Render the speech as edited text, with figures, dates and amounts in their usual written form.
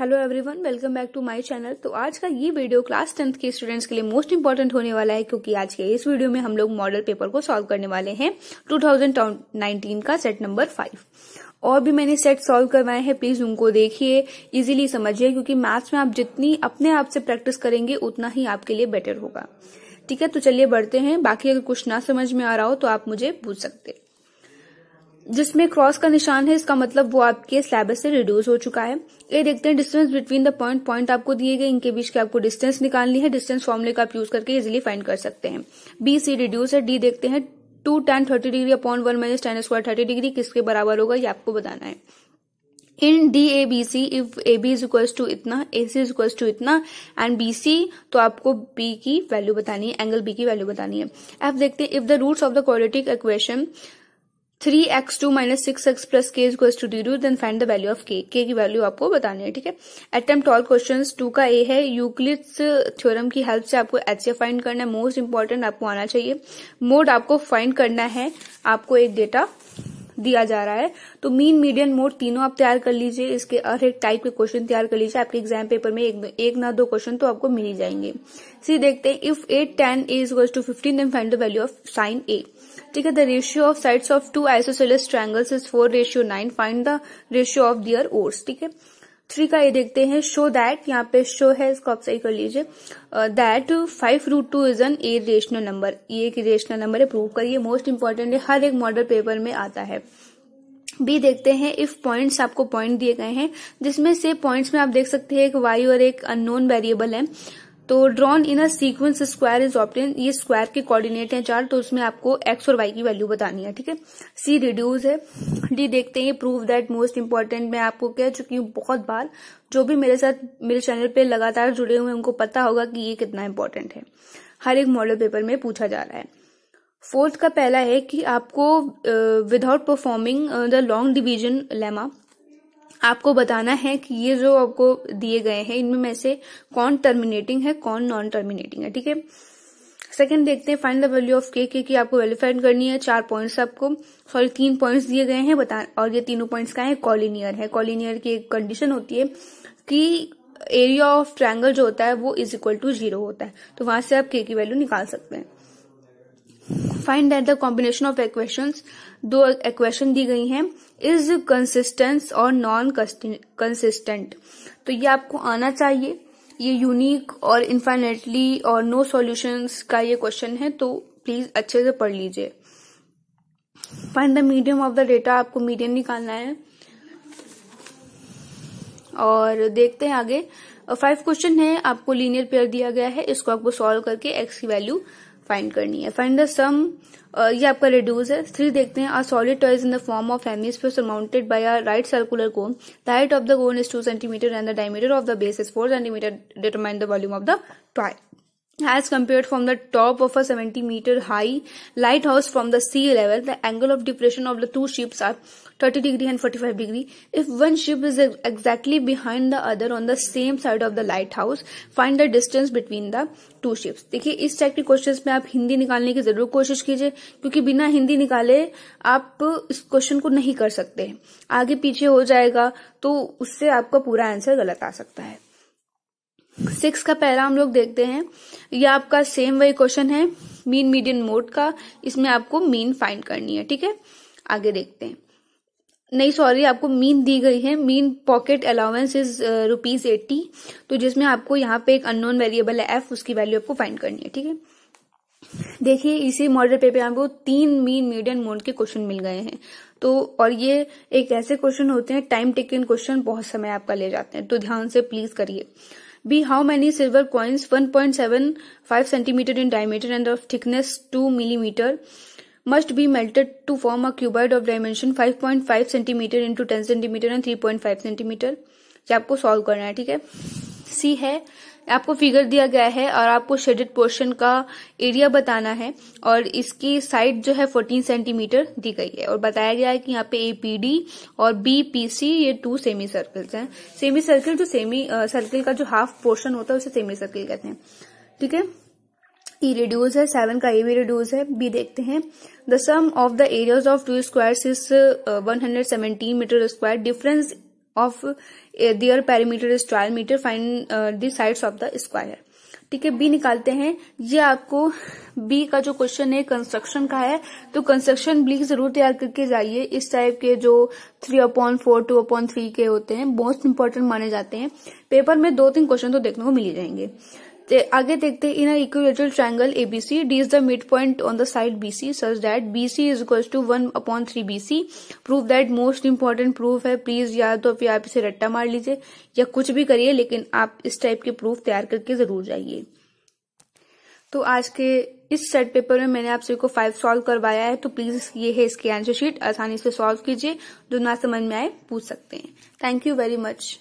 Hello everyone, welcome back to my channel. तो आज का ये वीडियो क्लास 10th के स्टूडेंट्स के लिए मोस्ट इंपॉर्टेंट होने वाला है, क्योंकि आज के इस वीडियो में हम लोग मॉडल पेपर को सॉल्व करने वाले हैं 2019 का सेट नंबर 5। और भी मैंने सेट सॉल्व करवाए हैं, प्लीज उनको देखिए, इजीली समझिए, क्योंकि मैथ्स में आप जितनी अपने आप से प्रैक्टिस करेंगे उतना ही आपके लिए बेटर होगा। ठीक है, तो चलिए बढ़ते हैं। बाकी अगर कुछ ना समझ में आ रहा हो तो आप मुझे पूछ सकते। जिसमें क्रॉस का निशान है, इसका मतलब वो आपके स्लैब से रिड्यूस हो चुका है। ये देखते हैं डिस्टेंस बिटवीन द पॉइंट आपको दिए गए, इनके बीच के आपको डिस्टेंस निकालनी है। डिस्टेंस फॉर्मूले का आप यूज करके इजीली फाइंड कर सकते हैं। बी सी रिड्यूस है। डी देखते हैं 2 tan 30 degree upon 1 minus tan square 30 degree किसके बराबर होगा, ये आपको बताना है। In D A B C, if A B is equals to इतना, A C is equals to इतना एंड बी सी, तो आपको बी की वैल्यू बतानी है, एंगल बी की वैल्यू बतानी है। एफ देखते हैं, if the roots of the quadratic equation 3x2 minus 6x plus k is equals to 0, then find the value of k की वैल्यू आपको बतानी है। ठीक है, अटेम्प्ट ऑल क्वेश्चंस 2 का ए है। यूक्लिड्स थ्योरम की हेल्प से आपको HCF फाइंड करना है, मोस्ट इंपॉर्टेंट आपको आना चाहिए। मोड आपको फाइंड करना है, आपको एक डेटा दिया जा रहा है, तो मीन मीडियन मोड तीनों आप तैयार कर लीजिए। इसके हर एक टाइप के क्वेश्चन तैयार कर लीजिए, आपके एग्जाम पेपर में एक ना दो क्वेश्चन तो आपको मिल ही जाएंगे। सी देखते हैं, if 8 tan a is equals to 15, then find the value of sin a। ठीक है, the ratio of sides of 2 isosceles triangles is 4:9, find the ratio of their ores. ठीक है, 3 का ये देखते हैं, शो दैट, यहाँ पे शो है, इसको आप सही कर लीजिए, that 5√2 is an irrational number. ये एक इरेशनल नंबर है, प्रूव करिए, मोस्ट इंपॉर्टेंट है, हर एक मॉडल पेपर में आता है। बी देखते हैं, इफ पॉइंट्स, आपको पॉइंट दिए गए हैं, जिसमें से पॉइंट्स में आप देख सकते हैं एक y और एक अननोन वेरिएबल है, तो drawn in a sequence square is obtain, ये स्क्वायर के कोऑर्डिनेट हैं 4, तो उसमें आपको x और y की वैल्यू बतानी है। ठीक है, सी रिड्यूस है। डी देखते हैं, प्रूव दैट, मोस्ट इंपॉर्टेंट, मैं आपको कह चुकी हूँ बहुत बार, जो भी मेरे साथ मेरे चैनल पे लगातार जुड़े हुए हैं उनको पता होगा कि ये कितना इंपॉर्टेंट है, हर एक मॉडल पेपर में पूछा जा रहा है। फोर्थ का पहला है कि आपको without performing the long division lemma, आपको बताना है कि ये जो आपको दिए गए हैं इनमें से कौन टर्मिनेटिंग है, कौन नॉन टर्मिनेटिंग है। ठीक है, सेकंड देखते हैं, फाइंड द वैल्यू ऑफ के की आपको वैल्यू फाइंड करनी है। 4 पॉइंट्स आपको, 3 पॉइंट्स दिए गए हैं बता, और ये तीनों पॉइंट्स का है कॉलिनियर है। कॉलिनियर की एक कंडीशन होती है कि एरिया ऑफ ट्रायंगल जो होता है वो इज इक्वल टू 0 होता है, तो वहां से आप के की वैल्यू निकाल सकते हैं। Find that the combination of equations, 2 equation दी गई हैं, इज कंसिस्टेंट और नॉन कंसिस्टेंट, तो ये आपको आना चाहिए। ये यूनिक और इनफाइनाइटली और नो सॉल्यूशंस का ये क्वेश्चन है, तो प्लीज अच्छे से पढ़ लीजिए। Find the medium of the data, आपको मीडियन निकालना है। और देखते हैं आगे, 5 क्वेश्चन है, आपको लीनियर पेयर दिया गया है, इसको आपको सॉल्व करके x की वैल्यू फाइंड करनी है। फाइंड द सम, ये आपका रिड्यूस है। 3 देखते हैं, a solid toy is in the form of hemisphere surrounded by a right circular cone, the height of the cone is 2 cm and the diameter of the base is 4 cm, determine the volume of the toy as compared from the top of a 70-meter high lighthouse from the sea level. The angle of depression of the 2 ships are 30 degree and 45 degree. If one ship is exactly behind the other on the same side of the lighthouse, find the distance between the 2 ships. देखिए, इस type के questions में आप हिंदी निकालने की जरूर कोशिश कीजिए, क्योंकि बिना हिंदी निकाले आप इस क्वेश्चन को नहीं कर सकते, आगे पीछे हो जाएगा, तो उससे आपका पूरा आंसर गलत आ सकता है। 6 का पहला हम लोग देखते हैं, ये आपका सेम वही क्वेश्चन है मीन मीडियन मोड का, इसमें आपको मीन फाइंड करनी है। ठीक है, आगे देखते हैं, नहीं सॉरी, आपको मीन दी गई है, मीन पॉकेट अलाउंस इज ₹80, तो जिसमें आपको यहाँ पे एक अननोन वेरिएबल है f, उसकी वैल्यू आपको फाइंड करनी है। ठीक है, देखिए इसी मॉडल पेपर में आपको 3 मीन मीडियन मोड के क्वेश्चन मिल गए हैं, तो और ये एक ऐसे क्वेश्चन होते हैं टाइम टेकन क्वेश्चन, बहुत समय आपका ले जाते हैं, तो ध्यान से प्लीज करिए। B, how many silver coins 1.75 centimeter in diameter and of thickness 2 millimeter must be melted to form a cuboid of dimension 5.5 centimeter into 10 centimeter and 3.5 centimeter? ये आपको सॉल्व करना है। ठीक है, C है, आपको फिगर दिया गया है और आपको शेडेड पोर्शन का एरिया बताना है, और इसकी साइड जो है 14 सेंटीमीटर दी गई है, और बताया गया है कि यहाँ पे APD और BPC ये 2 सेमी सर्कल्स हैं। सेमी सर्कल, जो सेमी सर्कल का जो हाफ पोर्शन होता है उसे सेमी सर्कल कहते हैं। ठीक है, E रिड्यूस है। 7 का A भी रिड्यूस है। B देखते हैं, the sum of the areas of 2 squares is 117 metre square, difference of their perimeter is 12 metre, find the sides of the square. ठीक है, बी निकालते हैं। ये आपको बी का जो क्वेश्चन है कंस्ट्रक्शन का है, तो कंस्ट्रक्शन बी जरूर तैयार करके जाइए। इस टाइप के जो 3/4 2/3 के होते हैं मोस्ट इंपॉर्टेंट माने जाते हैं। पेपर में 2-3 क्वेश्चन तो देखने को मिल ही जाएंगे। तो आगे देखते हैं, in a equilateral triangle ABC D is the mid point on the side BC such that BC is equal to 1/3 BC. Prove that, most important proof है। प्लीज या तो फिर आप इसे रट्टा मार लीजिए या कुछ भी करिए, लेकिन आप इस टाइप के प्रूफ तैयार करके जरूर जाइए। तो आज के इस सेट पेपर में मैंने आप सभी को 5 सॉल्व करवाया है, तो प्लीज ये है इसकी आंसर शीट, आसानी से सॉल्व कीजिए। जो ना समझ में आए पूछ सकते हैं। Thank you very much.